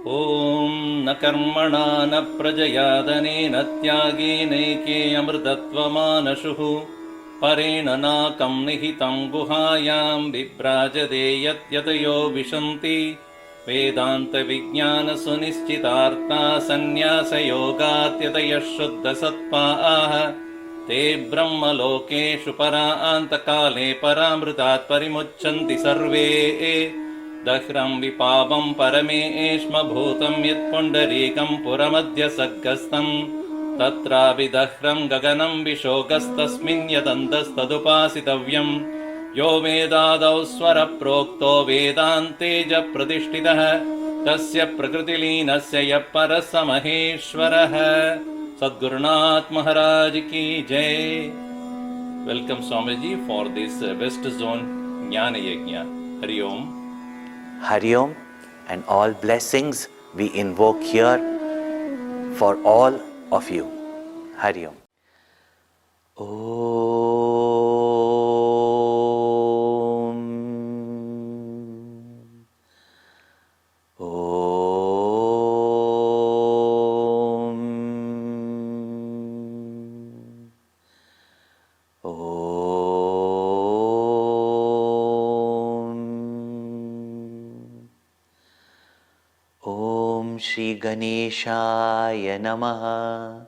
ॐ न कर्मणा न प्रजया धनेन त्यागेनैके अमृतत्वमानशुः परेण नाकं निहितं गुहायां विभ्राजते यत्यतयो विशन्ति वेदान्तविज्ञानसुनिश्चितार्था सन्न्यासयोगात्यतयः शुद्धसत्त्वाः ते ब्रह्मलोकेषु परान्तकाले परामृतात् परिमुच्यन्ति सर्वे दह्रं विपापं परमेष्मभूतं यत्पुण्डरीकं पुरमद्य सग्गस्तं तत्रापि दह्रं गगनं विशोकस्तस्मिन् यदन्तस्तदुपासितव्यं यो वेदादौ स्वरप्रोक्तो वेदान्ते च प्रतिष्ठितः तस्य प्रकृतिलीनस्य यः परः स महेश्वरः. Sadgurunath Maharaj ki jai. Welcome Swamiji for this West Zone Jnana Yajna. Hari Om. Hari Om, and all blessings we invoke here for all of you. Hari Om. Shri Ganeshaya Namaha.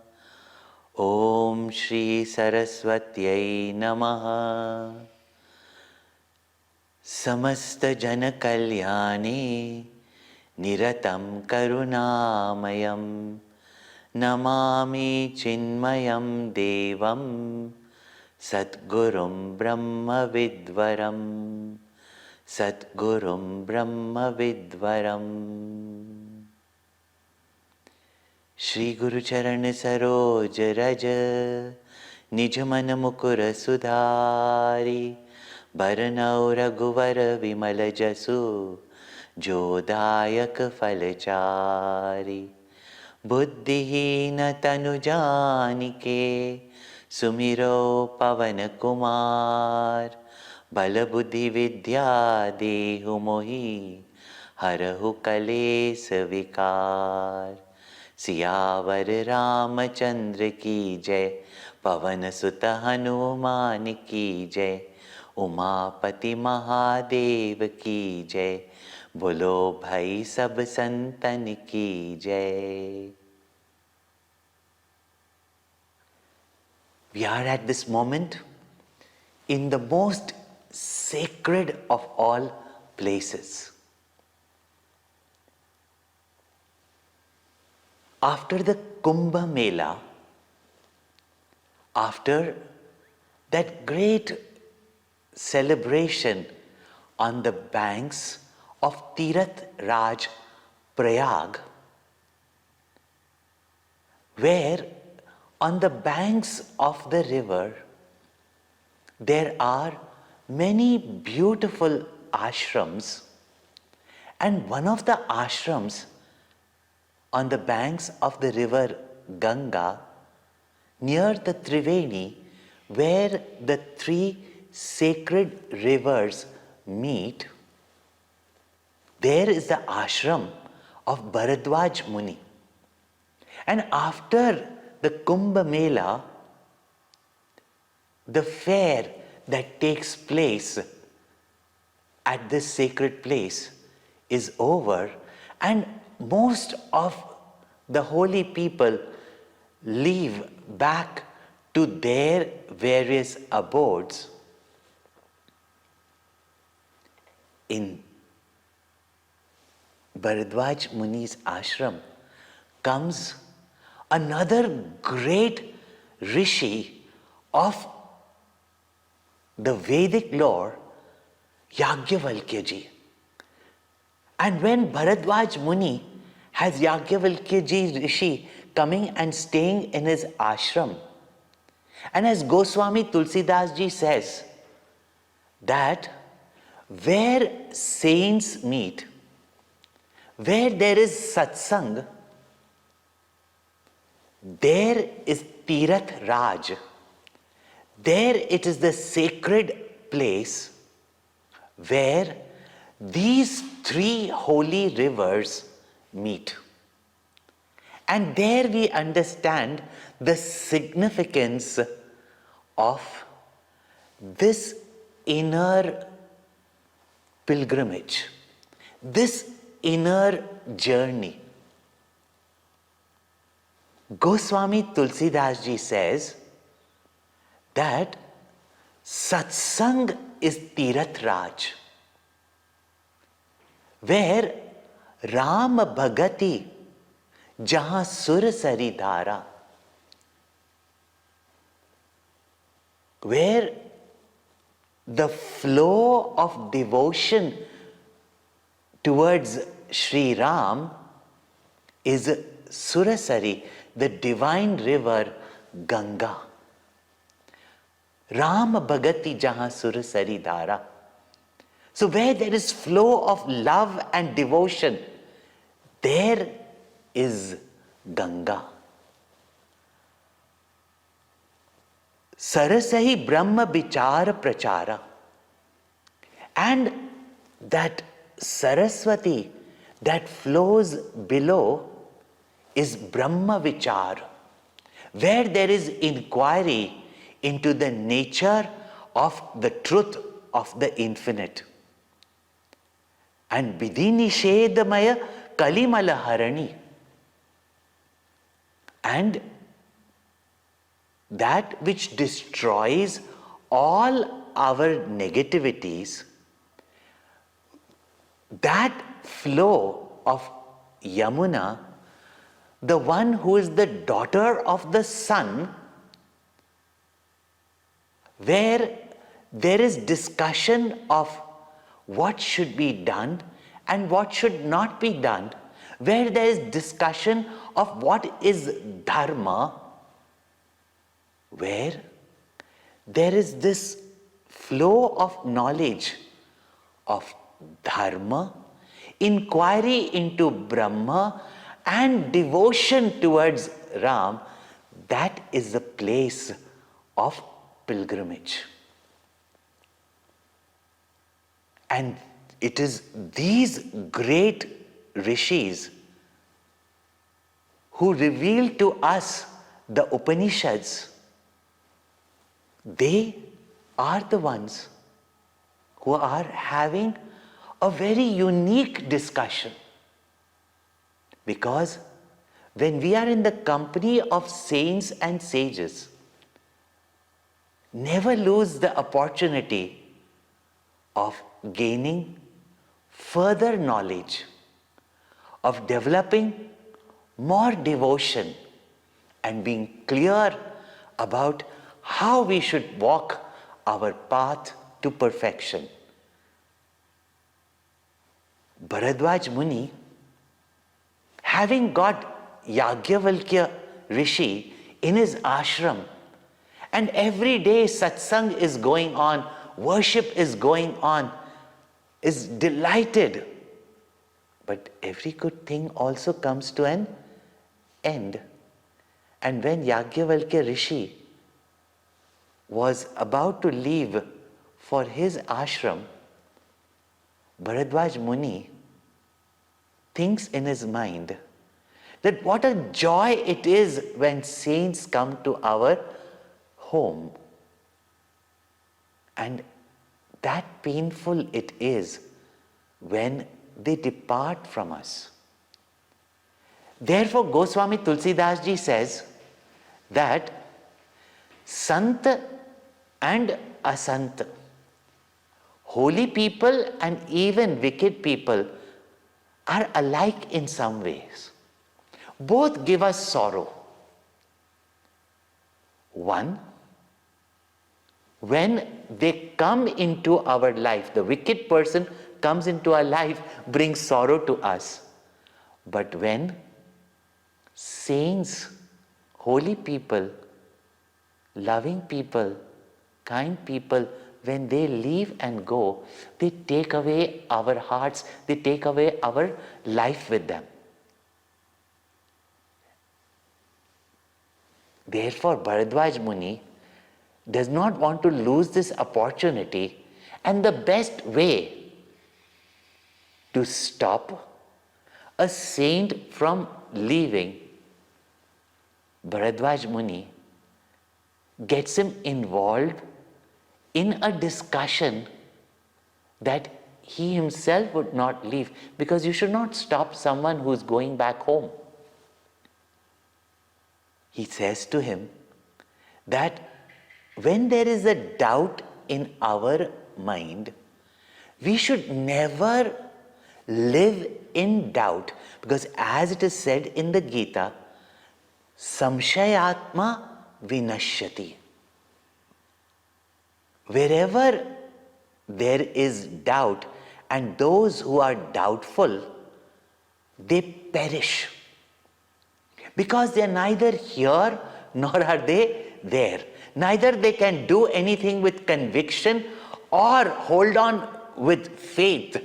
Om Shri Saraswatyai Namaha. Samasta Jana Kalyane Niratam Karunamayam Namami Chinmayam Devam Satgurum Brahma Vidvaram Satgurum Brahma Vidvaram. Shri Guru Charan Saroj Raja Nij Man Mukura Sudhari Baranau Raghuvar Vimal Jasu Jodayak Falachari Buddhihina Tanu Janike Sumiro Pavan Kumar Balabuddhi Vidya Dehu Mohi Harahu Kales Vikar. Siyavar Ramchandra की जय, पवन सुत हनुमान की जय, उमापति महादेव की जय, बोलो भाई सब संतन की जय. We are at this moment in the most sacred of all places. After the Kumbh Mela, after that great celebration on the banks of Tirath Raj Prayag, where on the banks of the river there are many beautiful ashrams, and one of the ashrams on the banks of the river Ganga, near the Triveni, where the three sacred rivers meet, there is the ashram of Bharadwaj Muni. And after the Kumbh Mela, the fair that takes place at this sacred place is over, and most of the holy people leave back to their various abodes. In Bharadwaj Muni's ashram comes another great rishi of the Vedic lore, Yajnavalkya ji. And when Bharadwaj Muni has Yajnavalkya ji Rishi coming and staying in his ashram, and as Goswami Tulsidas ji says, that where saints meet, where there is satsang, there is Tirath Raj. There it is the sacred place where these three holy rivers meet. And there we understand the significance of this inner pilgrimage, this inner journey. Goswami Tulsidas ji says that satsang is Tirath Raj, where Ram Bhagati jahan sur sari dhara, where the flow of devotion towards Sri Ram is Surasari, the divine river Ganga. Ram Bhagati jahan Surasari dhara. So where there is flow of love and devotion, there is Ganga. Sarasahi Brahma Bichara Prachara. And that Saraswati that flows below is Brahma Vichar, where there is inquiry into the nature of the truth of the infinite. And Vidhi Nishedamaya Kalimala Harani. And that which destroys all our negativities, that flow of Yamuna, the one who is the daughter of the sun, where there is discussion of what should be done and what should not be done, where there is discussion of what is dharma, where there is this flow of knowledge of dharma, inquiry into Brahma, and devotion towards Ram, that is the place of pilgrimage. And it is these great rishis who reveal to us the Upanishads. They are the ones who are having a very unique discussion. Because when we are in the company of saints and sages, never lose the opportunity of gaining further knowledge, of developing more devotion, and being clear about how we should walk our path to perfection. Bharadwaj Muni, having got Yagyavalkya Rishi in his ashram, and every day satsang is going on, worship is going on, is delighted. But every good thing also comes to an end. And when Yagyavalkya Rishi was about to leave for his ashram, Bharadwaj Muni thinks in his mind that what a joy it is when saints come to our home, and that painful it is when they depart from us. Therefore, Goswami Tulsidas ji says that Sant and Asant, holy people and even wicked people, are alike in some ways. Both give us sorrow. One, when they come into our life, the wicked person comes into our life, brings sorrow to us. But when saints, holy people, loving people, kind people, when they leave and go, they take away our hearts, they take away our life with them. Therefore, Bharadwaj Muni does not want to lose this opportunity, and the best way to stop a saint from leaving, Bharadwaj Muni gets him involved in a discussion that he himself would not leave, because you should not stop someone who is going back home. He says to him that when there is a doubt in our mind, we should never live in doubt, because as it is said in the Gita, samshayatma vinashyati. Wherever there is doubt, and those who are doubtful, they perish. Because they are neither here nor are they there. Neither they can do anything with conviction or hold on with faith.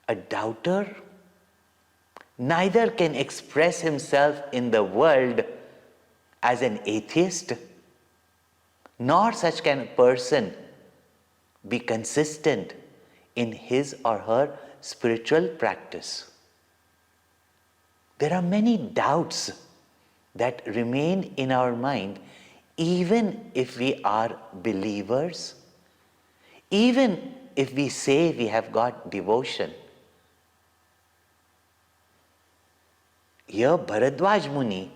A doubter neither can express himself in the world as an atheist, nor such can a person be consistent in his or her spiritual practice. There are many doubts that remain in our mind, even if we are believers, even if we say we have got devotion. Here Bharadwaj Muni,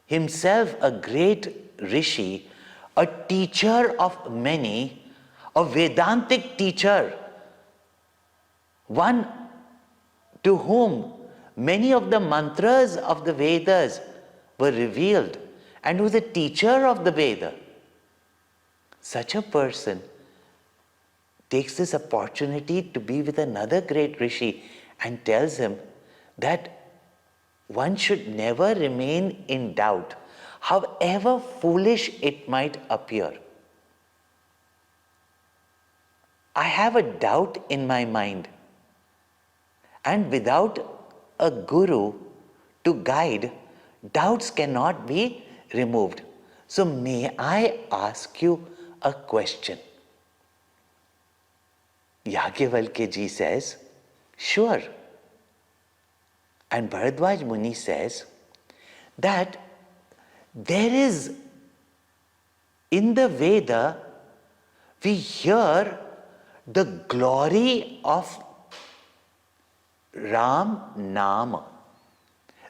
himself a great rishi, a teacher of many, a Vedantic teacher, one to whom many of the mantras of the Vedas were revealed, and was a teacher of the Veda. Such a person takes this opportunity to be with another great rishi and tells him that one should never remain in doubt, however foolish it might appear. I have a doubt in my mind, and without a guru to guide, doubts cannot be removed. So may I ask you a question? Yagyavalkya ji says, sure. And Bharadwaj Muni says that there is, in the Veda, we hear the glory of Ram Nama,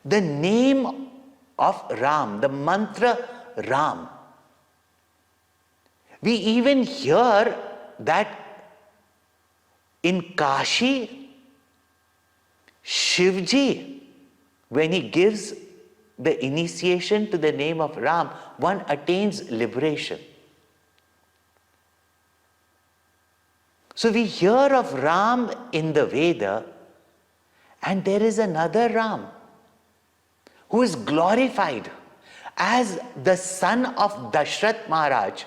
the name of Ram, the mantra Ram. We even hear that in Kashi, Shivji, when he gives the initiation to the name of Ram, one attains liberation. So we hear of Ram in the Veda, and there is another Ram who is glorified as the son of Dashrath Maharaj,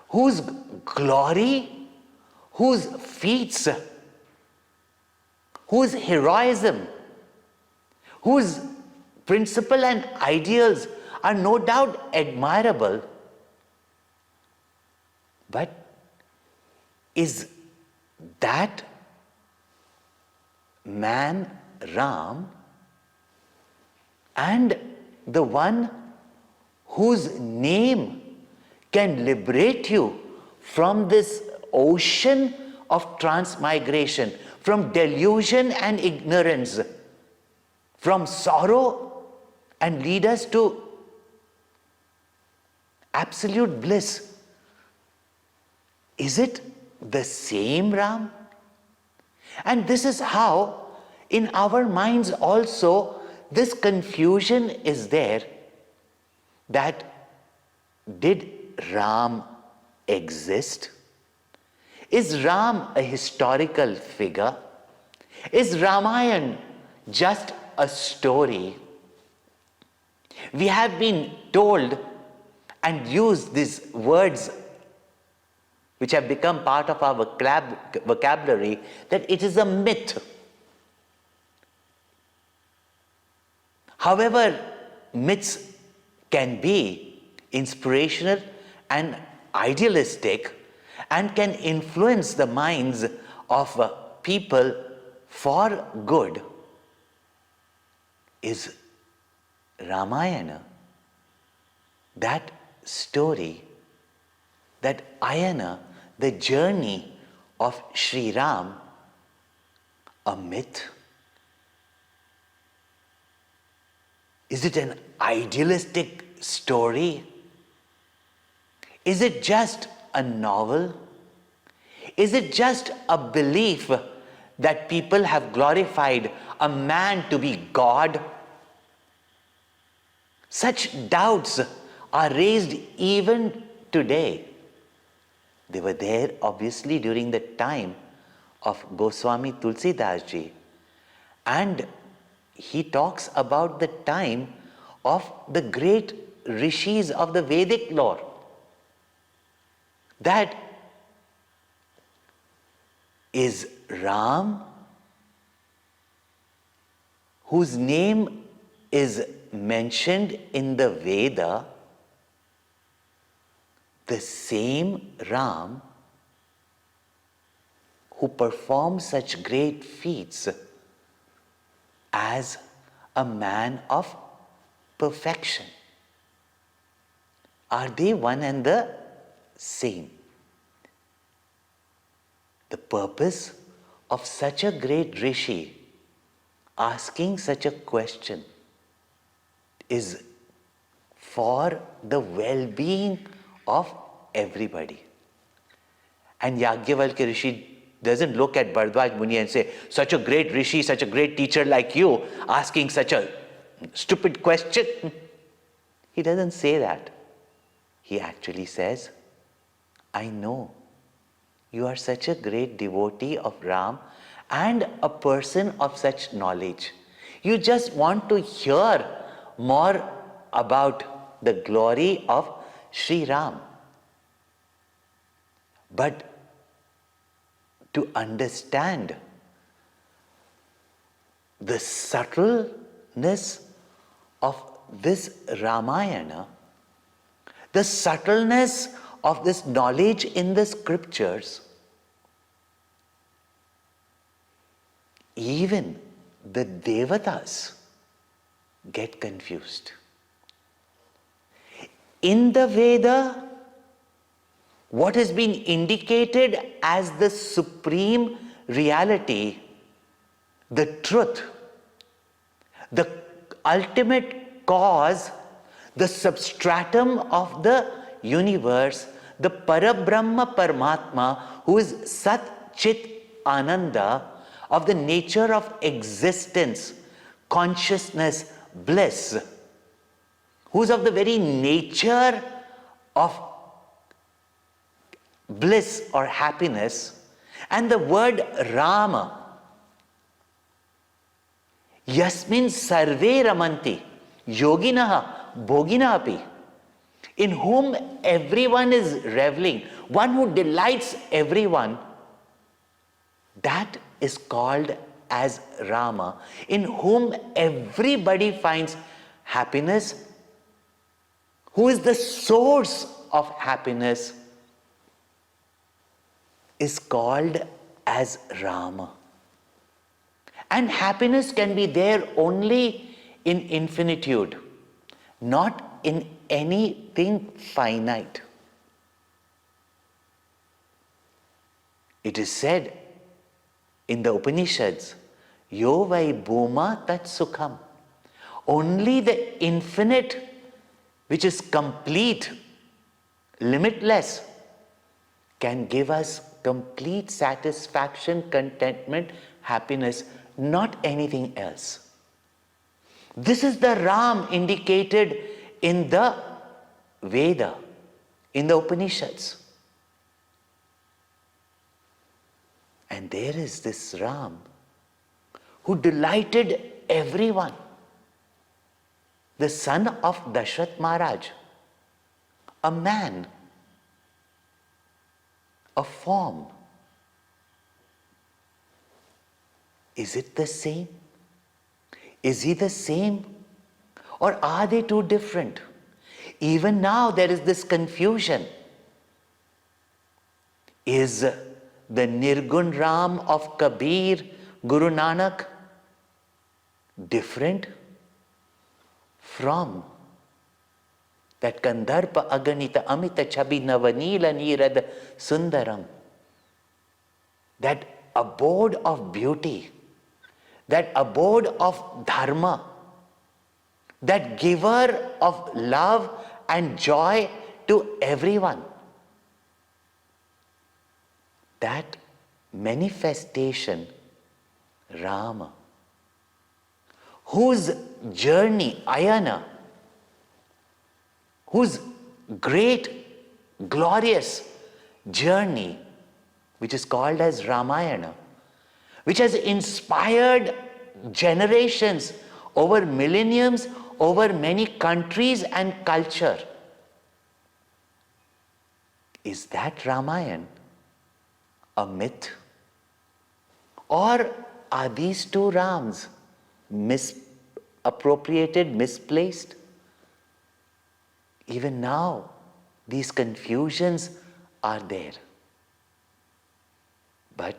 whose glory, whose feats, whose heroism, whose principle and ideals are no doubt admirable. But is that man Ram and the one whose name can liberate you from this ocean of transmigration, from delusion and ignorance, from sorrow, and lead us to absolute bliss? Is it the same Ram? And this is how in our minds also this confusion is there, that did Ram exist? Is Ram a historical figure? Is Ramayana just a story? We have been told and used these words which have become part of our vocabulary, that it is a myth. However, myths can be inspirational and idealistic, and can influence the minds of people for good is Ramayana, that story, that ayana, the journey of Sri Ram, a myth? Is it an idealistic story? Is it just a novel? Is it just a belief that people have glorified a man to be God? Such doubts are raised even today. They were there obviously during the time of Goswami Tulsidas ji, and he talks about the time of the great rishis of the Vedic lore, that is Ram, whose name is mentioned in the Veda, the same Ram who performed such great feats as a man of perfection. Are they one and the same? The purpose of such a great rishi asking such a question is for the well-being of everybody. And Yajnavalkya Rishi doesn't look at Bharadwaj Muni and say, such a great rishi, such a great teacher like you, asking such a stupid question. He doesn't say that. He actually says, I know you are such a great devotee of Ram and a person of such knowledge. You just want to hear more about the glory of Sri Ram. But to understand the subtleness of this Ramayana, the subtleness of this knowledge in the scriptures, even the Devatas get confused. In the Veda, what has been indicated as the supreme reality, the truth, the ultimate cause, the substratum of the universe, the Parabrahma Paramatma, who is Sat Chit Ananda, of the nature of existence, consciousness, bliss, who is of the very nature of bliss or happiness, and the word Rama, Yasmin Sarve Ramanti, Yoginaha, Bhoginapi, in whom everyone is reveling, one who delights everyone, that is called as Rama, in whom everybody finds happiness, who is the source of happiness, is called as Rama. And happiness can be there only in infinitude, not in anything finite. It is said in the Upanishads, Yo vai bhuma tat sukham. Only the infinite, which is complete, limitless, can give us complete satisfaction, contentment, happiness, not anything else. This is the Ram indicated in the Veda, in the Upanishads. And there is this Ram who delighted everyone, the son of Dashrath Maharaj, a man, a form. Is it the same? Is he the same? Or are they two different? Even now there is this confusion. Is the Nirgun Ram of Kabir, Guru Nanak, different from that Gandharpa Aganita Amita Chabi Navanila Nirad Sundaram, that abode of beauty, that abode of dharma, that giver of love and joy to everyone? That manifestation, Rama, whose journey, Ayana, whose great, glorious journey, which is called as Ramayana, which has inspired generations over millenniums, over many countries and culture. Is that Ramayana a myth? Or are these two Rams misappropriated, misplaced? Even now, these confusions are there. But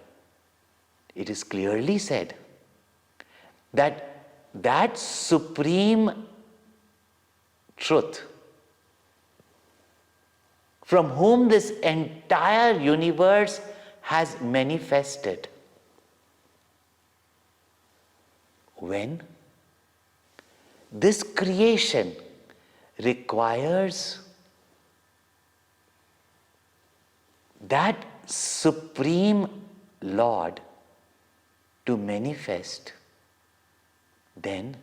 it is clearly said that that supreme truth from whom this entire universe has manifested, when this creation requires that supreme Lord to manifest, then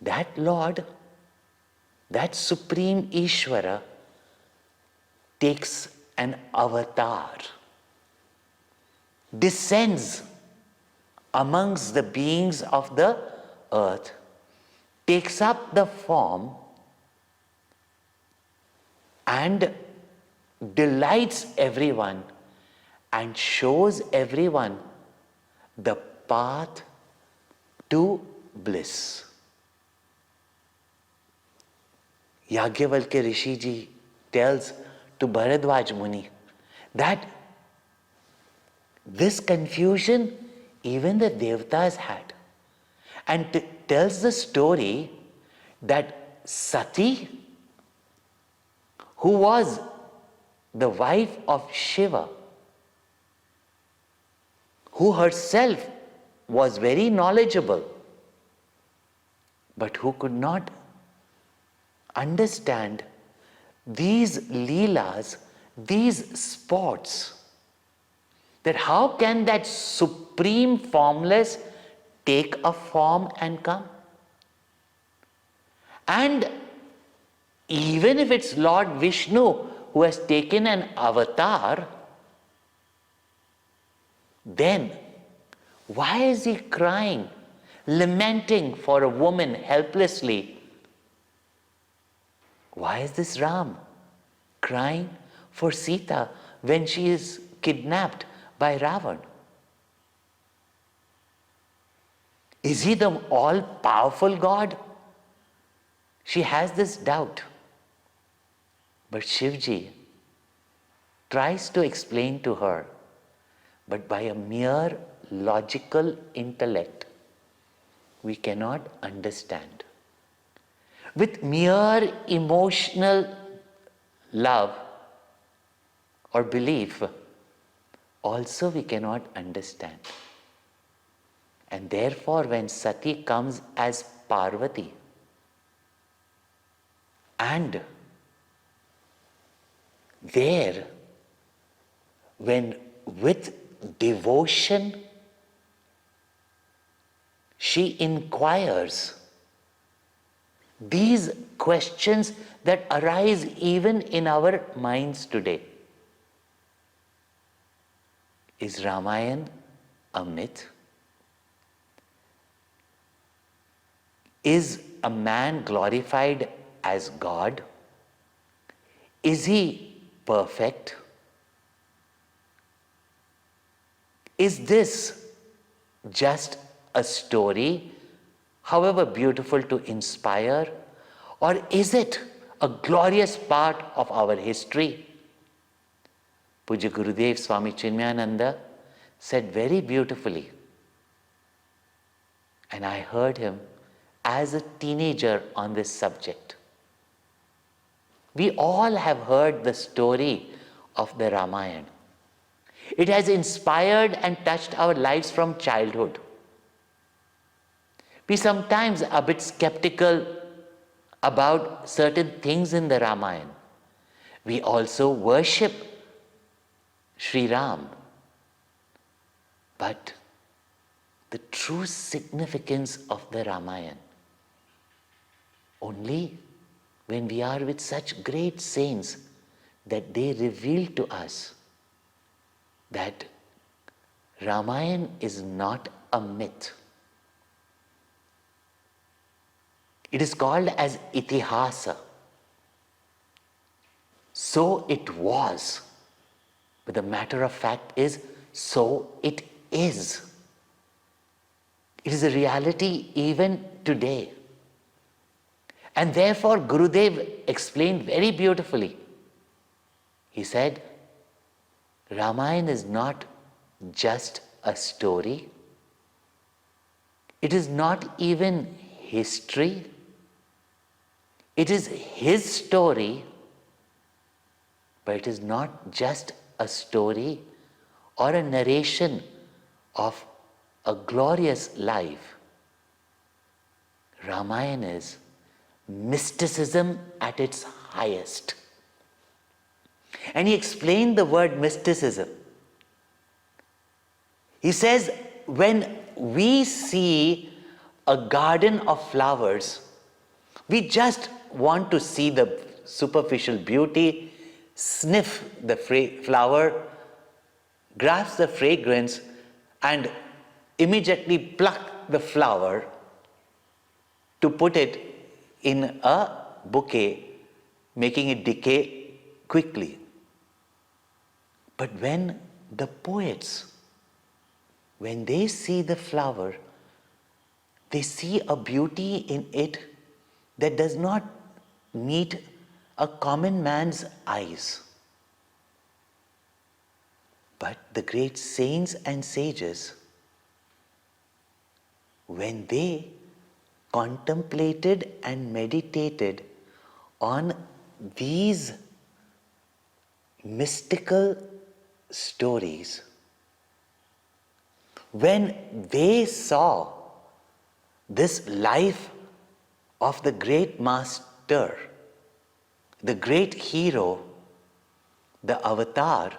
that Lord, that supreme Ishvara, takes an avatar, descends amongst the beings of the earth, takes up the form and delights everyone and shows everyone the path to bliss. Yagyavalkya Rishi ji tells to Bharadwaj Muni that this confusion even the Devtas had, and tells the story that Sati, who was the wife of Shiva, who herself was very knowledgeable, but who could not understand these leelas, these sports, that how can that supreme formless take a form and come? And even if it's Lord Vishnu who has taken an avatar, then why is he crying, lamenting for a woman helplessly? Why is this Ram crying for Sita when she is kidnapped by Ravan? Is he the all-powerful God? She has this doubt. But Shivji tries to explain to her, but by a mere logical intellect, we cannot understand. With mere emotional love or belief, also we cannot understand. And therefore, when Sati comes as Parvati, and there, when with devotion she inquires these questions that arise even in our minds today. Is Ramayana a myth? Is a man glorified as God? Is he perfect? Is this just a story, however beautiful, to inspire? Or is it a glorious part of our history? Puja Gurudev Swami Chinmayananda said very beautifully, and I heard him as a teenager on this subject. We all have heard the story of the Ramayana. It has inspired and touched our lives from childhood. We sometimes are a bit skeptical about certain things in the Ramayana. We also worship Sri Ram. But the true significance of the Ramayana, only when we are with such great saints that they reveal to us that Ramayana is not a myth. It is called as itihasa. So it was. But the matter of fact is, so it is. It is a reality even today. And therefore, Gurudev explained very beautifully. He said, Ramayana is not just a story. It is not even history. It is his story, but it is not just a story or a narration of a glorious life. Ramayana is mysticism at its highest. And he explained the word mysticism. He says, when we see a garden of flowers, we just want to see the superficial beauty, sniff the flower, grasp the fragrance, and immediately pluck the flower to put it in a bouquet, making it decay quickly. But when the poets, when they see the flower, they see a beauty in it that does not meet a common man's eyes. But the great saints and sages, when they contemplated and meditated on these mystical stories, when they saw this life of the great master, the great hero, the avatar,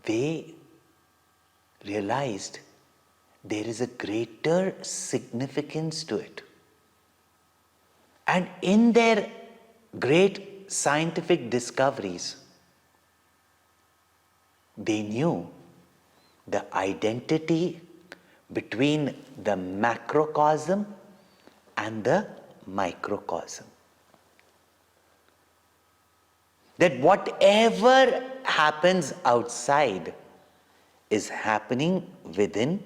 they realized there is a greater significance to it. And in their great scientific discoveries, they knew the identity between the macrocosm and the microcosm. That whatever happens outside is happening within,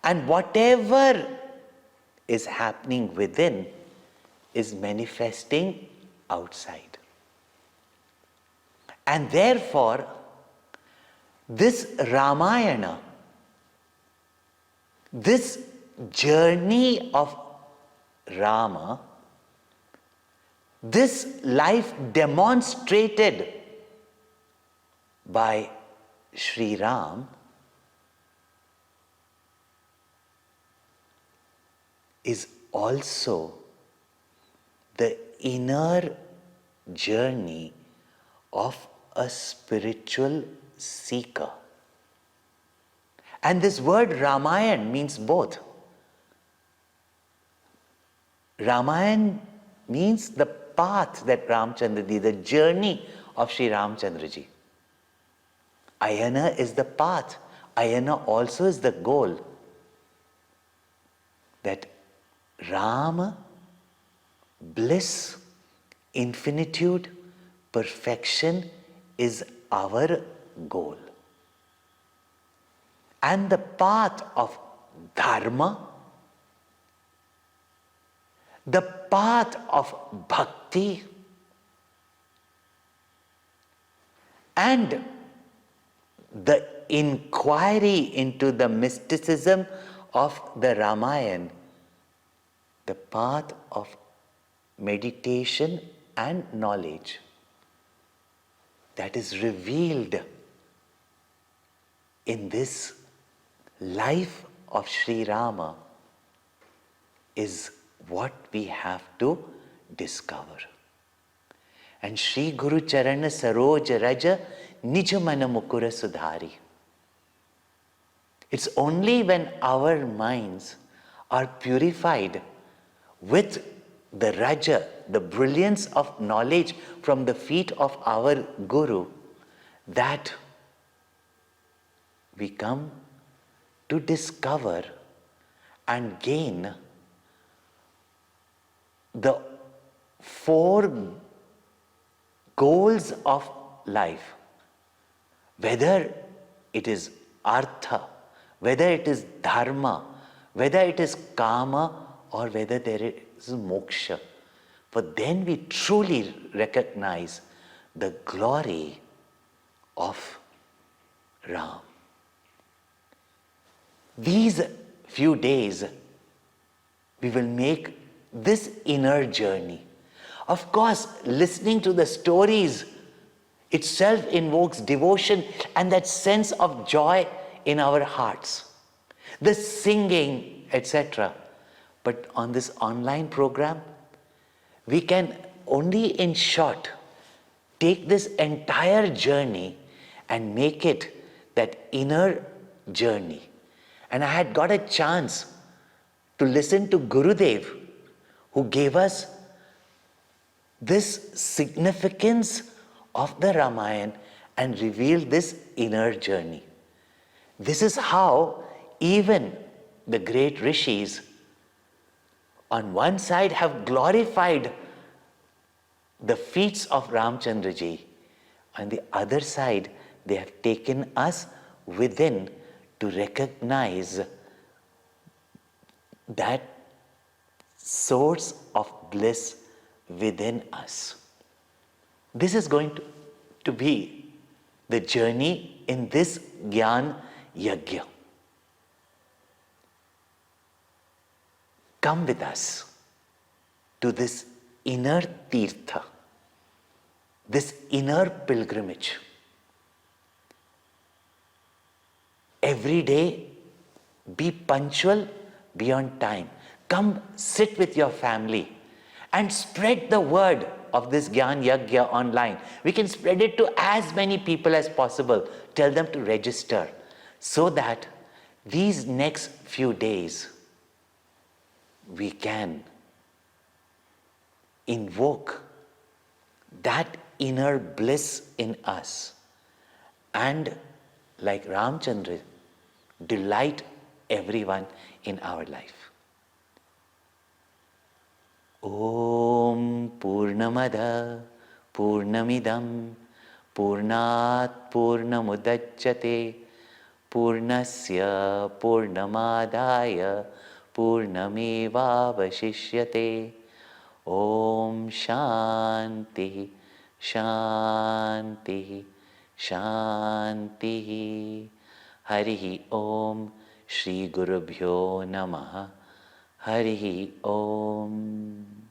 and whatever is happening within is manifesting outside. And therefore, this Ramayana, this journey of Rama, this life demonstrated by Sri Ram, is also the inner journey of a spiritual seeker. And this word Ramayana means both. Ramayana means the path that Ramchandraji, the journey of Sri Ramchandraji. Ayana is the path. Ayana also is the goal. That Rama, bliss, infinitude, perfection is our goal. And the path of dharma, the path of bhakti, And the inquiry into the mysticism of the Ramayana, the path of meditation and knowledge that is revealed in this life of Sri Rama is what we have to discover. And Sri Guru Charana Saroja Raja Nijamana Mukura Sudhari. It's only when our minds are purified with the Raja, the brilliance of knowledge from the feet of our Guru, that we come to discover and gain the four goals of life, whether it is artha, whether it is dharma, whether it is kama, or whether there is moksha. For then we truly recognize the glory of Ram. These few days we will make this inner journey. Of course, listening to the stories itself invokes devotion and that sense of joy in our hearts. The singing, etc. But on this online program, we can only in short take this entire journey and make it that inner journey. And I had got a chance to listen to Gurudev, who gave us this significance of the Ramayana and revealed this inner journey. This is how even the great rishis on one side have glorified the feats of Ramchandraji. On the other side, they have taken us within to recognize that source of bliss within us. This is going to be the journey in this Gyan Yajna. Come with us to this inner tirtha, this inner pilgrimage. Every day, be punctual, be on time. Come sit with your family and spread the word of this Gyan Yajna online. We can spread it to as many people as possible. Tell them to register so that these next few days we can invoke that inner bliss in us and, like Ramchandra, delight everyone in our life. Om Purnamada Purnamidam Purnat Purnamudachyate Purnasya Purnamadaya Purnamevavashishyate. Om Shanti Shanti Shanti. Harihi Om. Shri Gurubhyo Namaha. Harihi Om.